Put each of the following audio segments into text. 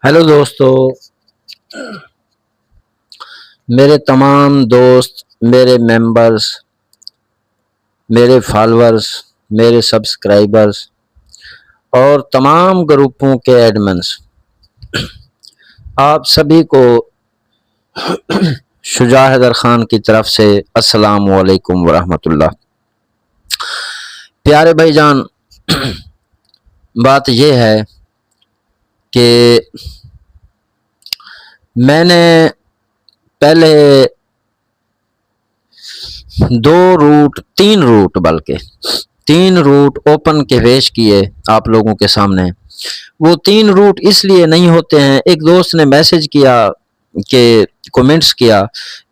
Hello दोस्तों, मेरे तमाम दोस्त, मेरे मेंबर्स, मेरे फॉलोअर्स, मेरे सब्सक्राइबर्स और तमाम ग्रुपों के एडमिन्स, आप सभी को शुजा हैदर खान की तरफ से अस्सलाम वालेकुम वरहमतुल्लाह। प्यारे भाईजान, बात यह है कि मैंने पहले तीन रूट ओपन के पेश किए आप लोगों के सामने। वो तीन रूट इसलिए नहीं होते हैं, एक दोस्त ने मैसेज किया कि कमेंट्स किया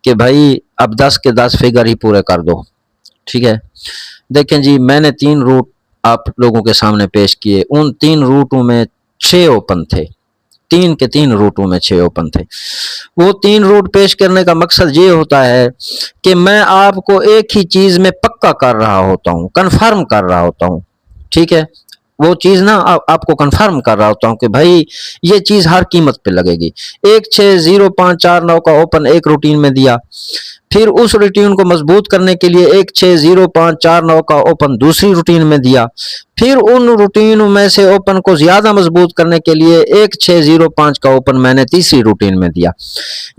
कि भाई अब 10 के 10 फिगर ही पूरे कर दो। ठीक है, देखें जी, मैंने तीन रूट आप लोगों के सामने पेश किए। उन तीन रूटों में 6 ओपन थे, तीन के तीन रूटों में 6 ओपन थे। वो तीन रूट पेश करने का मकसद ये होता है कि मैं आपको एक ही चीज में पक्का कर रहा होता हूँ, कन्फर्म कर रहा होता हूँ। ठीक है, वो चीज ना आपको कंफर्म कर रहा होता हूँ कि भाई ये चीज हर कीमत पे लगेगी। 160549 का ओपन एक रूटीन में दिया, फिर उस रूटीन को मजबूत करने के लिए 160549 का ओपन दूसरी रूटीन में दिया, फिर उन रूटीनों में से ओपन को ज्यादा मजबूत करने के लिए 1605 का ओपन मैंने तीसरी रूटीन में दिया।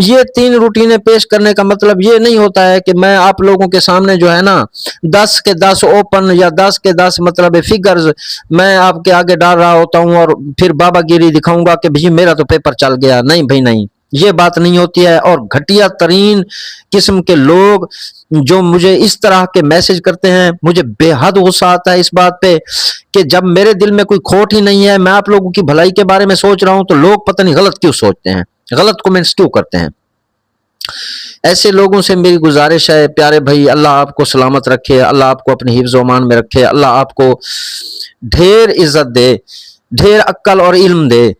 ये तीन रूटीनें पेश करने का मतलब ये नहीं होता है कि मैं आप लोगों के सामने जो है ना 10 के 10 ओपन या 10 के 10 मतलब फिगर्स मैं आपके आगे डाल रहा होता हूँ और फिर बाबागिरी दिखाऊंगा कि भाई मेरा तो पेपर चल गया। नहीं भाई नहीं, ये बात नहीं होती है। और घटिया तरीन किस्म के लोग जो मुझे इस तरह के मैसेज करते हैं, मुझे बेहद गुस्सा आता है इस बात पे कि जब मेरे दिल में कोई खोट ही नहीं है, मैं आप लोगों की भलाई के बारे में सोच रहा हूं, तो लोग पता नहीं गलत क्यों सोचते हैं, गलत कमेंट्स क्यों करते हैं। ऐसे लोगों से मेरी गुजारिश है प्यारे भाई, अल्लाह आपको सलामत रखे, अल्लाह आपको अपने हिफ्ज़ व अमान में रखे, अल्लाह आपको ढेर इज्जत दे, ढेर अक्ल और इल्म दे।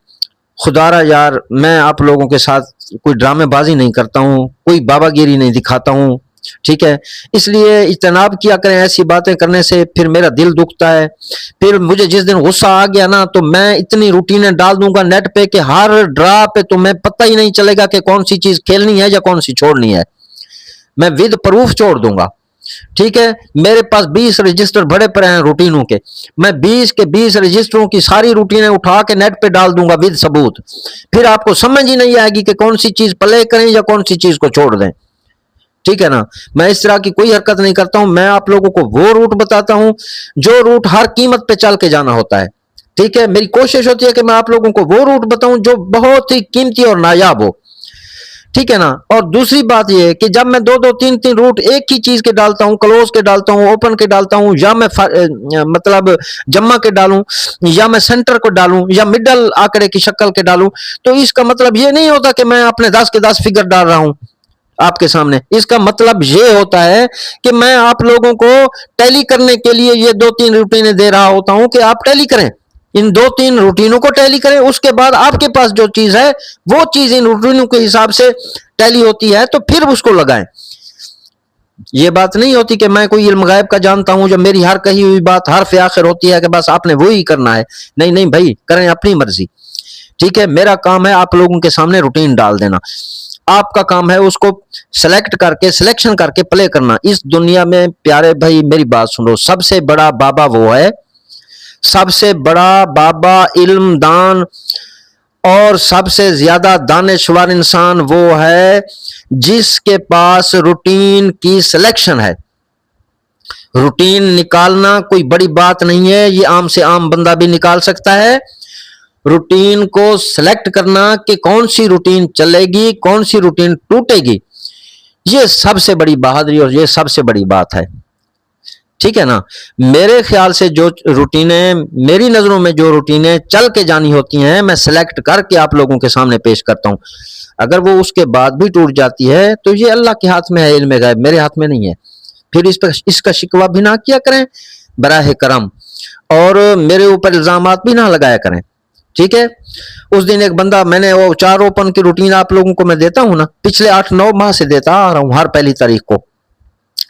खुदारा यार, मैं आप लोगों के साथ कोई ड्रामेबाजी नहीं करता हूँ, कोई बाबागिरी नहीं दिखाता हूँ। ठीक है, इसलिए इज्तनाब किया करें ऐसी बातें करने से, फिर मेरा दिल दुखता है। फिर मुझे जिस दिन गुस्सा आ गया ना, तो मैं इतनी रूटीनें डाल दूंगा नेट पे कि हर ड्रा पे तो मैं पता ही नहीं चलेगा कि कौन सी चीज खेलनी है या कौन सी छोड़नी है। मैं विद प्रूफ छोड़ दूंगा। ठीक है, मेरे पास 20 रजिस्टर भरे पड़े हैं रूटीनों के, मैं 20 के 20 रजिस्टरों की सारी रूटीनें उठा के नेट पे डाल दूंगा विद सबूत। फिर आपको समझ ही नहीं आएगी कि कौन सी चीज प्ले करें या कौन सी चीज को छोड़ दें। ठीक है ना, मैं इस तरह की कोई हरकत नहीं करता हूं। मैं आप लोगों को वो रूट बताता हूं जो रूट हर कीमत पे चल के जाना होता है। ठीक है, मेरी कोशिश होती है कि मैं आप लोगों को वो रूट बताऊं जो बहुत ही कीमती और नायाब हो। ठीक है ना। और दूसरी बात यह है कि जब मैं दो दो तीन तीन रूट एक ही चीज के डालता हूं, क्लोज के डालता हूं, ओपन के डालता हूं, या मैं मतलब जम्मा के डालूं, या मैं सेंटर को डालूं, या मिडल आंकड़े की शक्ल के डालूं, तो इसका मतलब ये नहीं होता कि मैं अपने 10 के 10 फिगर डाल रहा हूं आपके सामने। इसका मतलब ये होता है कि मैं आप लोगों को टैली करने के लिए ये दो तीन रूटीनें दे रहा होता हूं कि आप टैली करें, इन दो तीन रूटीनों को टैली करें, उसके बाद आपके पास जो चीज है वो चीज इन रूटीनों के हिसाब से टैली होती है तो फिर उसको लगाएं। ये बात नहीं होती कि मैं कोई इल्म गायब का जानता हूं, जो मेरी हर कही हुई बात हर पे आखिर होती है कि बस आपने वो ही करना है। नहीं नहीं भाई, करें अपनी मर्जी। ठीक है, मेरा काम है आप लोगों के सामने रूटीन डाल देना, आपका काम है उसको सेलेक्ट करके सिलेक्शन करके प्ले करना। इस दुनिया में प्यारे भाई मेरी बात सुनो, सबसे बड़ा बाबा वो है, सबसे बड़ा बाबा इल्मदान और सबसे ज्यादा दानिशवर इंसान वो है जिसके पास रूटीन की सिलेक्शन है। रूटीन निकालना कोई बड़ी बात नहीं है, ये आम से आम बंदा भी निकाल सकता है। रूटीन को सिलेक्ट करना कि कौन सी रूटीन चलेगी, कौन सी रूटीन टूटेगी, ये सबसे बड़ी बहादुरी और ये सबसे बड़ी बात है। ठीक है ना, मेरे ख्याल से जो रूटीनें, मेरी नजरों में जो रूटीनें चल के जानी होती हैं, मैं सिलेक्ट करके आप लोगों के सामने पेश करता हूं। अगर वो उसके बाद भी टूट जाती है तो ये अल्लाह के हाथ में है, इल्म गैब मेरे हाथ में नहीं है। फिर इस पर इसका शिकवा भी ना किया करें बराह करम, और मेरे ऊपर इल्जामात भी ना लगाया करें। ठीक है, उस दिन एक बंदा, मैंने वो 4 ओपन की रूटीन आप लोगों को मैं देता हूं ना, पिछले 8-9 माह से देता आ रहा हूं हर पहली तारीख को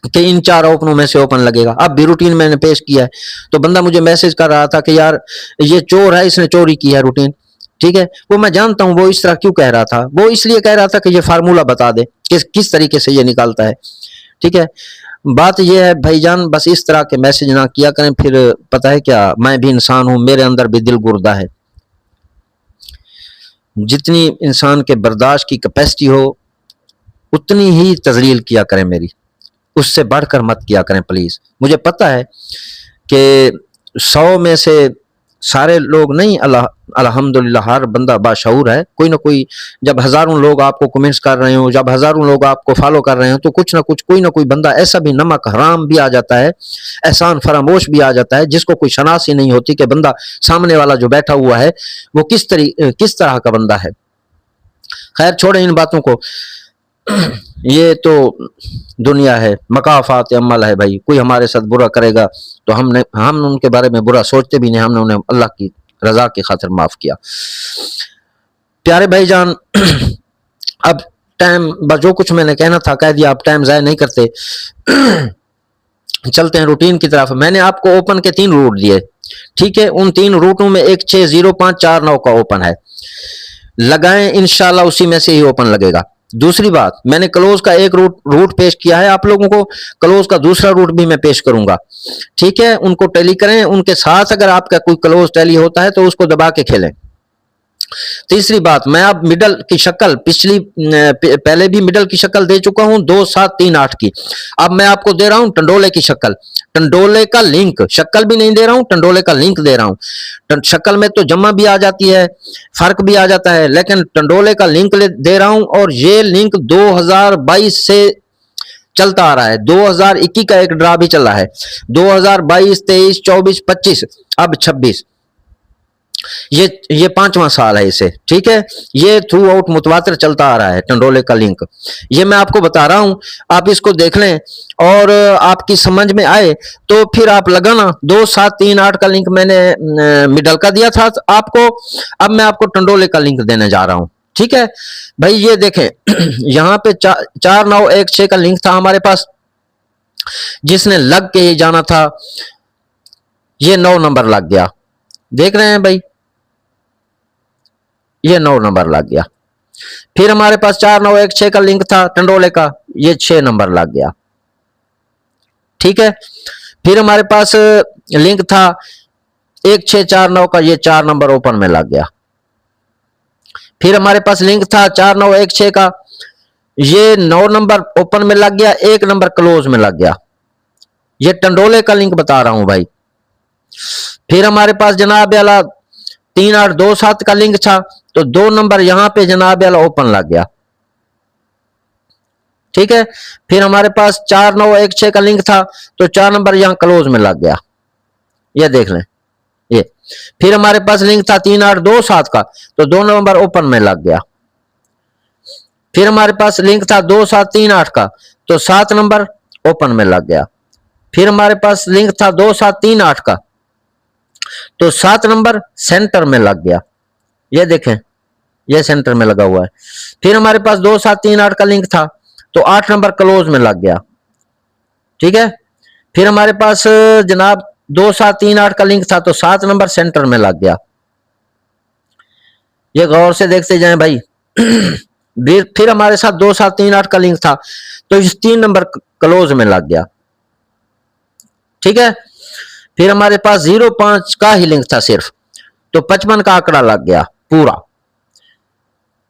कि इन 4 ओपनों में से ओपन लगेगा। अब भी रूटीन मैंने पेश किया है, तो बंदा मुझे मैसेज कर रहा था कि यार ये चोर है, इसने चोरी की है रूटीन। ٹھیک ہے، وہ میں جانتا ہوں وہ اس طرح کیوں کہہ رہا تھا، وہ اس لیے کہہ رہا تھا کہ یہ فارمولہ بتا دے کس طریقے سے یہ نکالتا ہے. ٹھیک ہے، بات یہ ہے بھائی جان، بس اس طرح کے میسج نہ کیا کریں. پھر پتہ ہے کیا، میں بھی انسان ہوں، میرے اندر بھی دل گردہ ہے. جتنی انسان کے برداشت کی کیپیسٹی ہو اتنی ہی تذلیل کیا کریں میری، اس سے بڑھ کر مت کیا کریں پلیز. مجھے پتہ ہے کہ 100 میں سے سارے لوگ نہیں، الحمدللہ ہر بندہ باشعور ہے. کوئی نہ کوئی، جب ہزاروں لوگ آپ کو کمنٹس کر رہے ہوں، جب ہزاروں لوگ آپ کو فالو کر رہے ہوں، تو کچھ نہ کچھ کوئی نہ کوئی بندہ ایسا بھی نمک حرام بھی آ جاتا ہے، احسان فراموش بھی آ جاتا ہے، جس کو کوئی شناسی نہیں ہوتی کہ بندہ سامنے والا جو بیٹھا ہوا ہے وہ کس طرح کا بندہ ہے. خیر چھوڑیں ان باتوں کو، یہ تو دنیا ہے، مکافات عمل ہے بھائی. کوئی ہمارے ساتھ برا کرے گا تو ہم ان کے بارے میں برا سوچتے بھی نہیں، ہم نے انہیں اللہ کی رضا کی خاطر معاف کیا. پیارے بھائی جان، اب ٹائم جو کچھ میں نے کہنا تھا کہہ دیا، آپ ٹائم ضائع نہیں کرتے، چلتے ہیں روٹین کی طرف. میں نے آپ کو اوپن کے 3 روٹ دیے، ٹھیک ہے، ان 3 روٹوں میں 160549 کا اوپن ہے، لگائیں انشاءاللہ اسی میں سے ہی اوپن لگے گا. دوسری بات، میں نے کلوز کا ایک روٹ پیش کیا ہے آپ لوگوں کو، کلوز کا دوسرا روٹ بھی میں پیش کروں گا. ٹھیک ہے، ان کو ٹیلی کریں، ان کے ساتھ اگر آپ کا کوئی کلوز ٹیلی ہوتا ہے تو اس کو دبا کے کھیلیں. تیسری بات، میں اب مڈل کی شکل پہلے بھی مڈل کی شکل دے چکا ہوں 2738 کی، اب میں آپ کو دے رہا ہوں ٹنڈولے کی شکل، ٹنڈولے کا لنک، شکل بھی نہیں دے رہا ہوں، ٹنڈولے کا لنک دے رہا ہوں. شکل میں تو جمع بھی آ جاتی ہے، فرق بھی آ جاتا ہے، لیکن ٹنڈولے کا لنک دے رہا ہوں، اور یہ لنک 2022 سے چلتا آ رہا ہے. 2021 کا ایک ڈرا بھی چل رہا ہے، 2022 23 24 25 اب 26، یہ 5واں سال ہے اسے. ٹھیک ہے، یہ تھرو آؤٹ متواتر چلتا آ رہا ہے ٹنڈولے کا لنک. یہ میں آپ کو بتا رہا ہوں، آپ اس کو دیکھ لیں اور آپ کی سمجھ میں آئے تو پھر آپ لگانا. 2738 کا لنک میں نے مڈل کا دیا تھا آپ کو، اب میں آپ کو ٹنڈولے کا لنک دینے جا رہا ہوں. ٹھیک ہے بھائی، یہ دیکھیں یہاں پہ 4916 کا لنک تھا ہمارے پاس، جس نے لگ کے ہی جانا تھا، یہ 9 نمبر لگ گیا. دیکھ رہے ہیں بھائی، یہ 9 نمبر لگ گیا. پھر ہمارے پاس 4916 کا لنک تھا ٹنڈولے کا، یہ 6 نمبر لگ گیا. ٹھیک ہے، پھر ہمارے پاس لنک تھا 1649 کا، یہ 4 نمبر اوپن میں لگ گیا. پھر ہمارے پاس لنک تھا 4916 کا، یہ 9 نمبر اوپن میں لگ گیا، 1 نمبر کلوز میں لگ گیا. یہ ٹنڈولے کا لنک بتا رہا ہوں بھائی. پھر ہمارے پاس جناب اعلیٰ 3827 کا لنک تھا، تو 2 نمبر یہاں پہ جناب اعلیٰ اوپن لگ گیا. ٹھیک ہے، پھر ہمارے پاس 4916 کا لنک تھا، تو 4 نمبر یہاں کلوز میں لگ گیا. یہ دیکھ لیں، یہ پھر ہمارے پاس لنک تھا 3827 کا، تو 2 نمبر اوپن میں لگ گیا. پھر ہمارے پاس لنک تھا 2738 کا، تو 7 نمبر اوپن میں لگ گیا. پھر ہمارے پاس لنک تھا 2738 کا، تو 7 نمبر سینٹر میں لگ گیا. یہ دیکھیں، یہ سینٹر میں لگا ہوا ہے. پھر ہمارے پاس 2738 کا لنک تھا، تو 8 نمبر کلوز میں لگ گیا. ٹھیک ہے، پھر ہمارے پاس جناب 2738 کا لنک تھا، تو 7 نمبر سینٹر میں لگ گیا. یہ غور سے دیکھتے جائیں بھائی. پھر ہمارے ساتھ 2738 کا لنک تھا، تو اس 3 نمبر کلوز میں لگ گیا. ٹھیک ہے، پھر ہمارے پاس 05 کا ہی لنک تھا صرف، تو 55 کا آنکڑا لگ گیا پورا.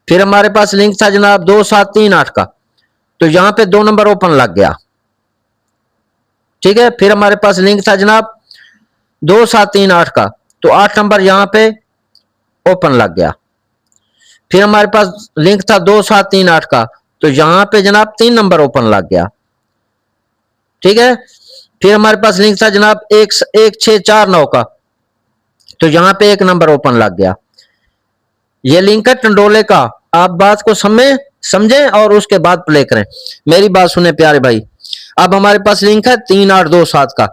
پھر ہمارے پاس لنک تھا جناب 2738 کا، تو یہاں پہ 2 نمبر اوپن لگ گیا. ٹھیک ہے، پھر ہمارے پاس لنک تھا جناب 2738 کا، تو 8 نمبر یہاں پہ اوپن لگ گیا. پھر ہمارے پاس لنک تھا 2738 کا، تو یہاں پہ جناب 3 نمبر اوپن لگ گیا. ٹھیک ہے، پھر ہمارے پاس لنک تھا جناب 1649 کا، تو یہاں پہ 1 نمبر اوپن لگ گیا. یہ لنک ہے ٹنڈولے کا. آپ بات کو سمجھیں اور اس کے بعد پلے کریں. میری بات سنیں پیارے بھائی. اب ہمارے پاس لنک ہے 3827 کا.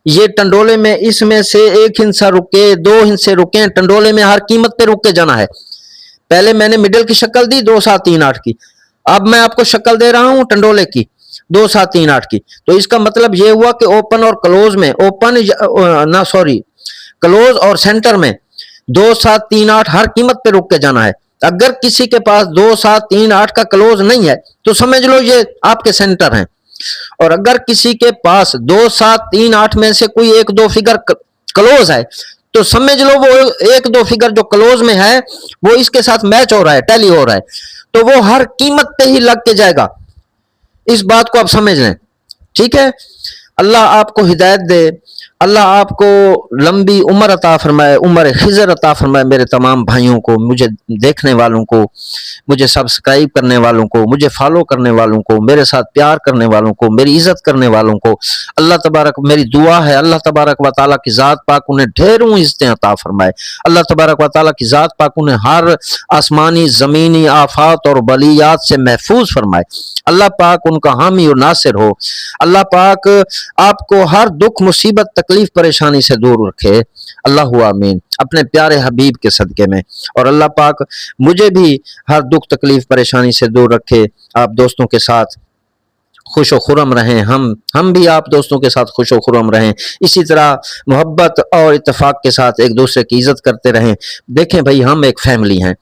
یہ ٹنڈولے میں اس میں سے 1 ہندسہ رکے، 2 ہندسے رکے. ٹنڈولے میں ہر قیمت پہ رک کے جانا ہے. پہلے میں نے مڈل کی شکل دی 2738 کی، اب میں آپ کو شکل دے رہا ہوں ٹنڈولے کی 2738 کی. تو اس کا مطلب یہ ہوا کہ اوپن اور کلوز میں، کلوز اور سینٹر میں 2738 हर कीमत पे रुक के जाना है। अगर किसी के पास 2738 का क्लोज नहीं है तो समझ लो ये आपके सेंटर हैं, और अगर किसी के पास 2738 में से कोई एक दो फिगर क्लोज है तो समझ लो वो एक दो फिगर जो क्लोज में है वो इसके साथ मैच हो रहा है, टैली हो रहा है, तो वो हर कीमत पे ही लग के जाएगा। इस बात को आप समझ लें, ठीक है। अल्लाह आपको हिदायत दे, अल्लाह आपको लंबी उम्र अता फरमाए, उम्र खिजर अता फरमाए। मेरे तमाम भाइयों को, मुझे देखने वालों को, मुझे सब्सक्राइब करने वालों को, मुझे फॉलो करने वालों को, मेरे साथ प्यार करने वालों को, मेरी इज्जत करने वालों को अल्लाह तबारक, मेरी दुआ है अल्लाह तबारक व तआला की ज़ात पाक उन्हें ढेरों इज्जतें अता फरमाए। अल्लाह तबारक व तआला की ज़ात पाक उन्हें हर आसमानी ज़मीनी आफात और बलियात से महफूज फरमाए। अल्लाह पाक उनका हामी और नासिर हो। अल्लाह पाक आपको हर दुख मुसीबत तकलीफ परेशानी से दूर रखे। अल्लाह आमीन, अपने प्यारे हबीब के सदके में। और अल्लाह पाक मुझे भी हर दुख तकलीफ परेशानी से दूर रखे। आप दोस्तों के साथ खुश व खुरम रहें, हम भी आप दोस्तों के साथ खुश व खुरम रहें। इसी तरह मोहब्बत और इत्तेफाक के साथ एक दूसरे की इज्जत करते रहें। देखें भाई, हम एक फैमिली हैं,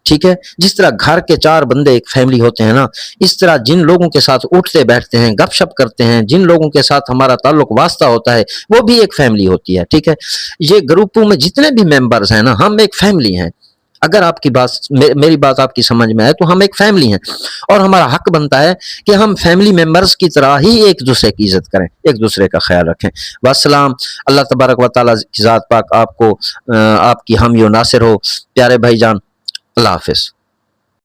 ठीक है। जिस तरह घर के 4 बंदे एक फैमिली होते हैं ना, इस तरह जिन लोगों के साथ उठते बैठते हैं, गपशप करते हैं, जिन लोगों के साथ हमारा ताल्लुक वास्ता होता है, वो भी एक फैमिली होती है, ठीक है। ये ग्रुपों में जितने भी मेंबर्स हैं ना, हम एक फैमिली हैं। अगर आपकी बात मेरी बात आपकी समझ में आए तो हम एक फैमिली हैं, और हमारा हक बनता है कि हम फैमिली मेंबर्स की तरह ही एक दूसरे की इज्जत करें, एक दूसरे का ख्याल रखें। वस्सलाम। अल्लाह तबारक व तआला की ज़ात पाक आपको आपकी हामी और नासिर हो। प्यारे भाईजान, अल्लाह हाफिज़।